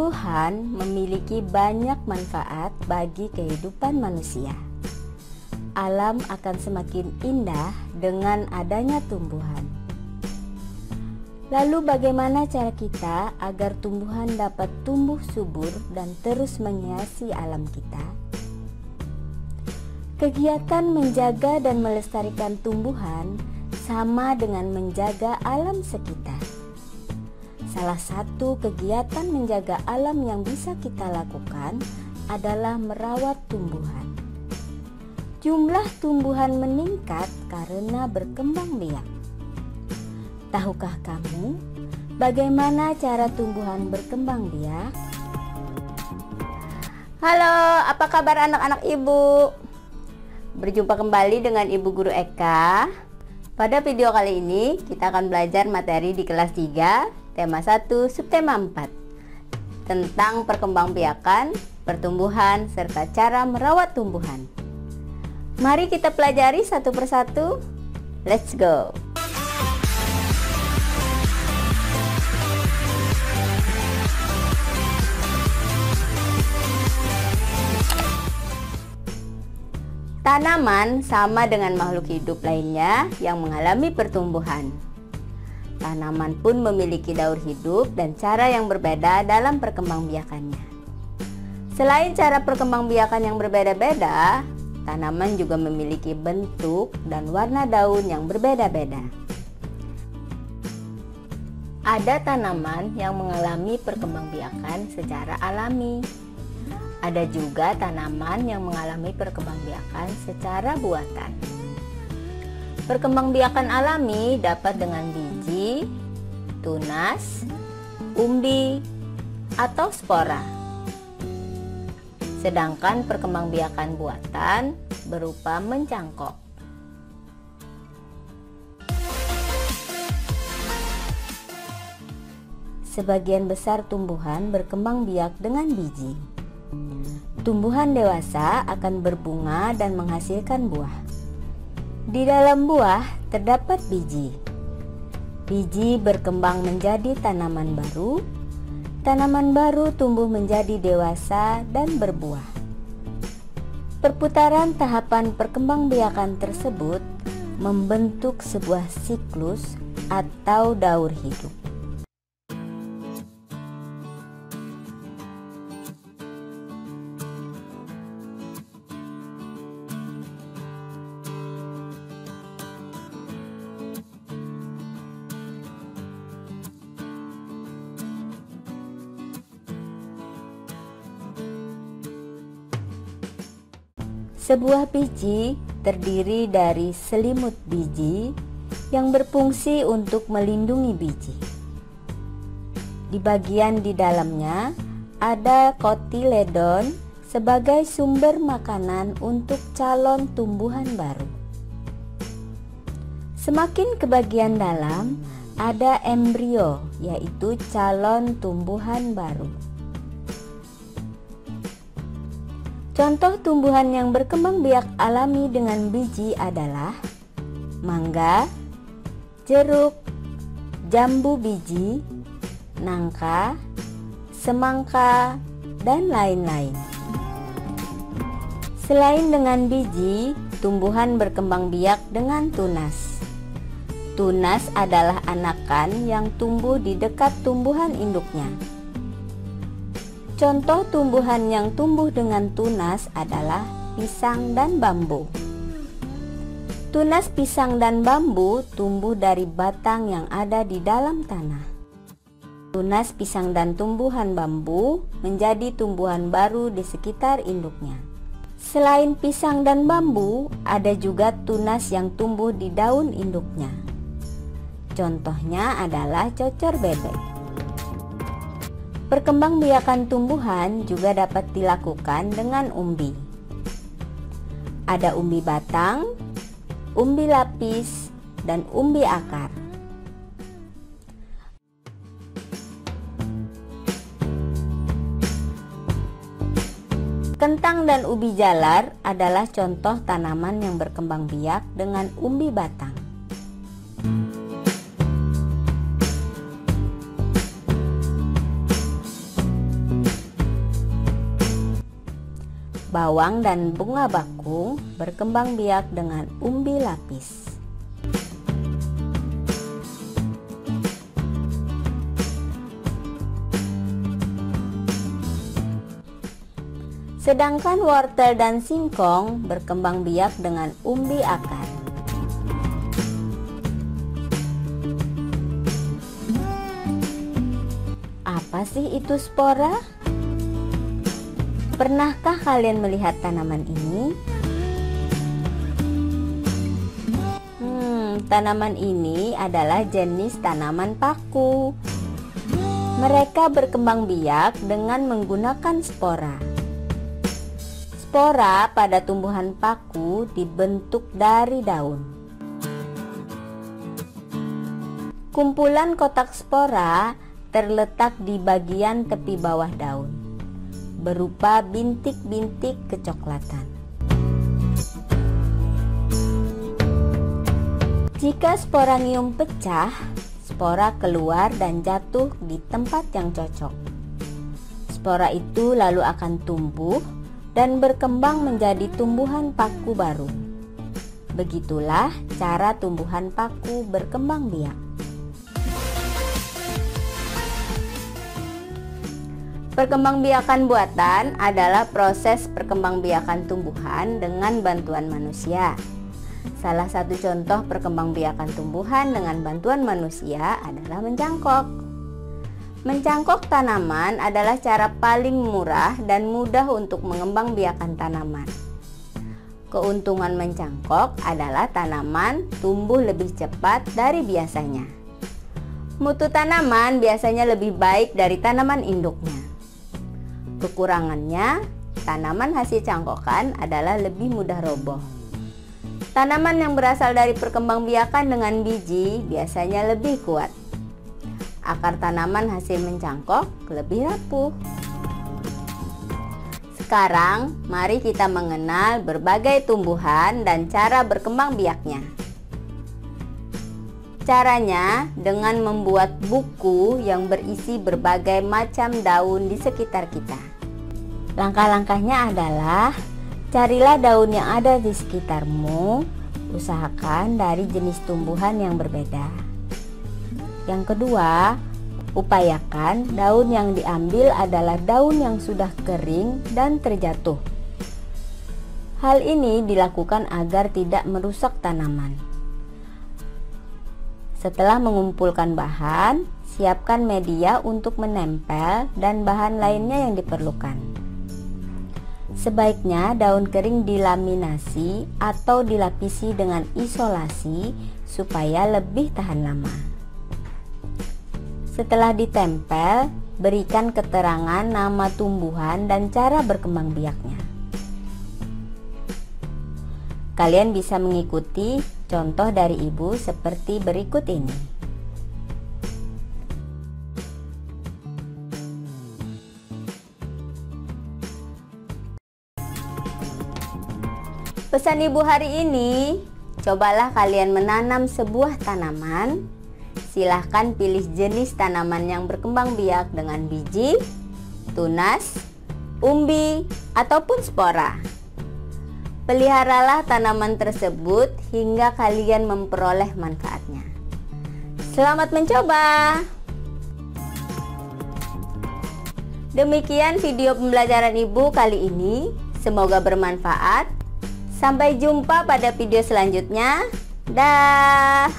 Tumbuhan memiliki banyak manfaat bagi kehidupan manusia. Alam akan semakin indah dengan adanya tumbuhan. Lalu bagaimana cara kita agar tumbuhan dapat tumbuh subur dan terus menghiasi alam kita? Kegiatan menjaga dan melestarikan tumbuhan sama dengan menjaga alam sekitar. Salah satu kegiatan menjaga alam yang bisa kita lakukan adalah merawat tumbuhan. Jumlah tumbuhan meningkat karena berkembang biak. Tahukah kamu bagaimana cara tumbuhan berkembang biak? Halo, apa kabar anak-anak ibu? Berjumpa kembali dengan Ibu Guru Eka. Pada video kali ini kita akan belajar materi di kelas 3 tema 1 subtema 4 tentang perkembangbiakan, pertumbuhan, serta cara merawat tumbuhan. Mari kita pelajari satu persatu. Let's go! Tanaman sama dengan makhluk hidup lainnya yang mengalami pertumbuhan. Tanaman pun memiliki daur hidup dan cara yang berbeda dalam perkembangbiakannya. Selain cara perkembangbiakan yang berbeda-beda, tanaman juga memiliki bentuk dan warna daun yang berbeda-beda. Ada tanaman yang mengalami perkembangbiakan secara alami. Ada juga tanaman yang mengalami perkembangbiakan secara buatan. Perkembangbiakan alami dapat dengan biji, tunas, umbi, atau spora. Sedangkan perkembangbiakan buatan berupa mencangkok. Sebagian besar tumbuhan berkembang biak dengan biji. Tumbuhan dewasa akan berbunga dan menghasilkan buah. Di dalam buah terdapat biji. Biji berkembang menjadi tanaman baru. Tanaman baru tumbuh menjadi dewasa dan berbuah. Perputaran tahapan perkembangbiakan tersebut membentuk sebuah siklus atau daur hidup. Sebuah biji terdiri dari selimut biji yang berfungsi untuk melindungi biji. Di bagian di dalamnya ada kotiledon sebagai sumber makanan untuk calon tumbuhan baru. Semakin ke bagian dalam ada embrio, yaitu calon tumbuhan baru. Contoh tumbuhan yang berkembang biak alami dengan biji adalah mangga, jeruk, jambu biji, nangka, semangka, dan lain-lain. Selain dengan biji, tumbuhan berkembang biak dengan tunas. Tunas adalah anakan yang tumbuh di dekat tumbuhan induknya. Contoh tumbuhan yang tumbuh dengan tunas adalah pisang dan bambu. Tunas pisang dan bambu tumbuh dari batang yang ada di dalam tanah. Tunas pisang dan tumbuhan bambu menjadi tumbuhan baru di sekitar induknya. Selain pisang dan bambu, ada juga tunas yang tumbuh di daun induknya. Contohnya adalah cocor bebek. Perkembangbiakan tumbuhan juga dapat dilakukan dengan umbi. Ada umbi batang, umbi lapis, dan umbi akar. Kentang dan ubi jalar adalah contoh tanaman yang berkembang biak dengan umbi batang. bawang dan bunga bakung berkembang biak dengan umbi lapis. Sedangkan wortel dan singkong berkembang biak dengan umbi akar. Apa sih itu spora? Pernahkah kalian melihat tanaman ini? Tanaman ini adalah jenis tanaman paku. Mereka berkembang biak dengan menggunakan spora. Spora pada tumbuhan paku dibentuk dari daun. Kumpulan kotak spora terletak di bagian tepi bawah daun, berupa bintik-bintik kecoklatan. Jika sporanium pecah, spora keluar dan jatuh di tempat yang cocok. Spora itu lalu akan tumbuh dan berkembang menjadi tumbuhan paku baru. Begitulah cara tumbuhan paku berkembang biak. Perkembangbiakan buatan adalah proses perkembangbiakan tumbuhan dengan bantuan manusia. Salah satu contoh perkembangbiakan tumbuhan dengan bantuan manusia adalah mencangkok. Mencangkok tanaman adalah cara paling murah dan mudah untuk mengembangbiakan tanaman. Keuntungan mencangkok adalah tanaman tumbuh lebih cepat dari biasanya. Mutu tanaman biasanya lebih baik dari tanaman induknya. Kekurangannya, tanaman hasil cangkokan adalah lebih mudah roboh. Tanaman yang berasal dari perkembangbiakan dengan biji biasanya lebih kuat. Akar tanaman hasil mencangkok lebih rapuh. Sekarang, mari kita mengenal berbagai tumbuhan dan cara berkembang biaknya. Caranya dengan membuat buku yang berisi berbagai macam daun di sekitar kita. Langkah-langkahnya adalah carilah daun yang ada di sekitarmu, usahakan dari jenis tumbuhan yang berbeda. Yang kedua, upayakan daun yang diambil adalah daun yang sudah kering dan terjatuh. Hal ini dilakukan agar tidak merusak tanaman. Setelah mengumpulkan bahan, siapkan media untuk menempel dan bahan lainnya yang diperlukan. Sebaiknya daun kering dilaminasi atau dilapisi dengan isolasi supaya lebih tahan lama. Setelah ditempel, berikan keterangan nama tumbuhan dan cara berkembang biaknya. Kalian bisa mengikuti contoh dari ibu seperti berikut ini. Pesan ibu hari ini, cobalah kalian menanam sebuah tanaman. Silahkan pilih jenis tanaman yang berkembang biak dengan biji, tunas, umbi, ataupun spora. Peliharalah tanaman tersebut hingga kalian memperoleh manfaatnya. Selamat mencoba! Demikian video pembelajaran ibu kali ini. Semoga bermanfaat. Sampai jumpa pada video selanjutnya. Dah.